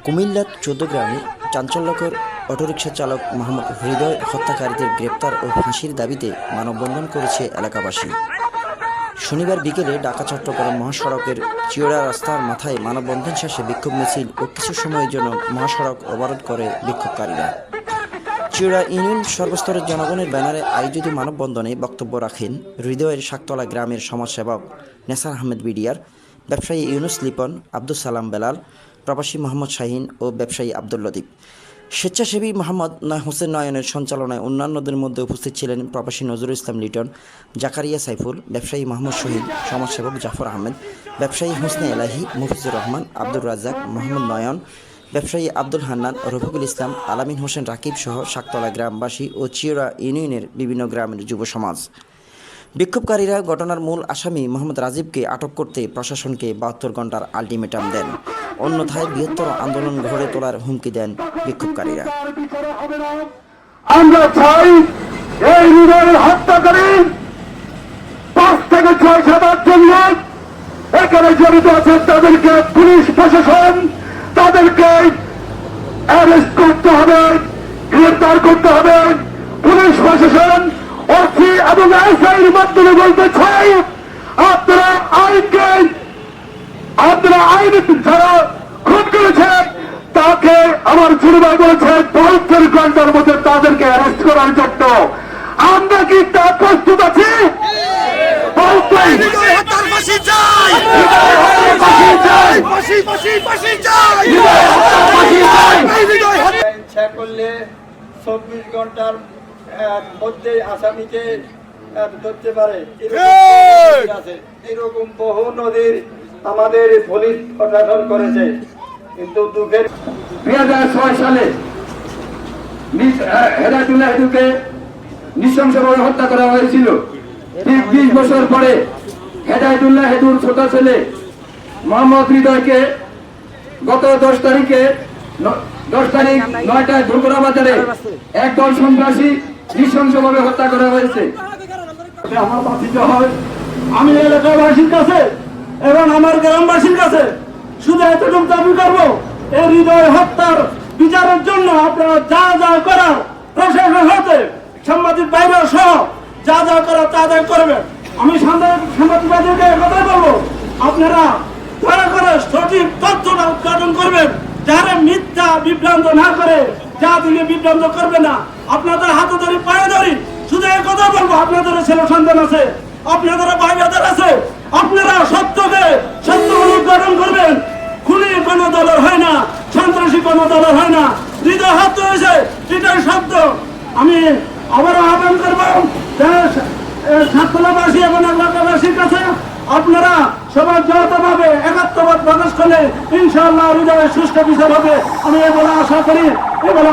কুমিল্লার চৌদ্দগ্রামে চাঞ্চল্যকর অটোরিকশা চালক মোহাম্মদ হৃদয় হত্যাকারীদের গ্রেপ্তার ও ফাঁসির দাবিতে মানববন্ধন করেছে এলাকাবাসী। শনিবার বিকেলে ঢাকা চট্টগ্রাম মহাসড়কের চিওড়া রাস্তার মাথায় মানববন্ধন শেষে বিক্ষোভ মিছিল ও কিছু সময়ের জন্য মহাসড়ক অবরোধ করে বিক্ষোভকারীরা। চিওড়া ইউনিয়ন সর্বস্তরের জনগণের ব্যানারে আয়োজিত মানববন্ধনে বক্তব্য রাখেন হৃদয়ের শাকতলা গ্রামের সমাজসেবক নেসার আহমেদ বিডিআর, ব্যবসায়ী ইউনুস লিপন, আব্দুল সালাম বেলাল, প্রবাসী মোহাম্মদ শাহিন ও ব্যবসায়ী আব্দুল লতিফ। স্বেচ্ছাসেবী মোহাম্মদ হোসেন নয়নের সঞ্চালনায় অন্যান্যদের মধ্যে উপস্থিত ছিলেন প্রবাসী নজরুল ইসলাম লিটন, জাকারিয়া সাইফুল, ব্যবসায়ী মোহাম্মদ শহীদ, সমাজসেবক জাফর আহমেদ, ব্যবসায়ী হোসনে এলাহি, মুফিজুর রহমান, আব্দুর রাজ্জাক, মোহাম্মদ নয়ন, ব্যবসায়ী আব্দুল হান্নান, রফিকুল ইসলাম, আলামিন হোসেন রাকিব সহ শাকতলা গ্রামবাসী ও চিওড়া ইউনিয়নের বিভিন্ন গ্রামের যুব সমাজ। বিক্ষোভকারীরা ঘটনার মূল আসামি মোহাম্মদ রাজীবকে আটক করতে প্রশাসনকে 72 ঘন্টার আলটিমেটাম দেন, অন্যথায় বৃহত্তর আন্দোলন গড়ে তোলার হুমকি দেন বিক্ষোভকারীরা। আমরা চাই এই হৃদয়ের হত্যাকারী 5 থেকে 6-7 জন লোক এখানে জড়িত আছে, তাদেরকে পুলিশ প্রশাসন তাদেরকে অ্যারেস্ট করতে হবে, গ্রেফতার করতে হবে। পুলিশ প্রশাসন ওসি এবং এসআইর মাধ্যমে বলতে চাই, আপনারা আইন যারা খুন করেছেন তাকে আমার ছোট ভাই বলেছে 72 ঘন্টার মধ্যে তাদেরকে অ্যারেস্ট করার জন্য। আমরা কি তা প্রস্তুত আছি? ইচ্ছা করলে 24 ঘন্টার মধ্যে আসামিকে ধরতে পারে, এরকম বহু নদীর আমাদের পুলিশ প্রশাসন করেছে। কিন্তু দুঃখের 2006 সালে হেদায়েতুল্লাহ হেদুকে নৃশংসভাবে হত্যা করা হয়েছিল। ঠিক 20 বছর পরে হেদায়েতুল্লাহ হেদুর ছোট ছেলে মোহাম্মদ হৃদয়কে গত 10 তারিখ 9টায় দুর্গা বাজারে একদল সন্ত্রাসী নৃশংসভাবে হত্যা করা হয়েছে। আমার বাঁচিতে হয়, আমি এলাকাবাসীর কাছে এবং আমার গ্রামবাসীর কাছে শুধু এতটুকু দাবি করবো, এই হৃদয় হত্যার বিচারের জন্য আপনারা যা যা করার প্রশাসন হতে সাংবাদিক বাইরে সহ যা যা করার তা যা করবেন। আমি সাংবাদিকদেরকে কথা বলবো, আপনারা দয়া করে সঠিক তথ্যটা উৎপাদন করবেন, যারা মিথ্যা বিভ্রান্ত না করে, যা দিকে বিভ্রান্ত করবে না। আপনাদের হাতে ধরি পায়ে ধরি শুধু এই কথা বলবো, আপনাদের ছেলে সন্তান আছে, আপনাদের ভাই বাজার আছে, আপনারা সত্যকে সত্য উদ্ঘাটন করবেন। খুনি কোনো দলের হয় না, সন্ত্রাসী কোনো দলের হয় না, হৃদয় হত্যা হয়েছে এটাই সত্য। আমি আবারও আহ্বান করবো ছাত্রবাসী এবং এলাকাবাসীর কাছে, আপনারা সবাই যৌথভাবে একাত্মবাদ প্রকাশ করলে ইনশাআল্লাহ হৃদয়ের সুষ্ঠু বিচার হবে। আমি এ বলে আশা করি, এ বলে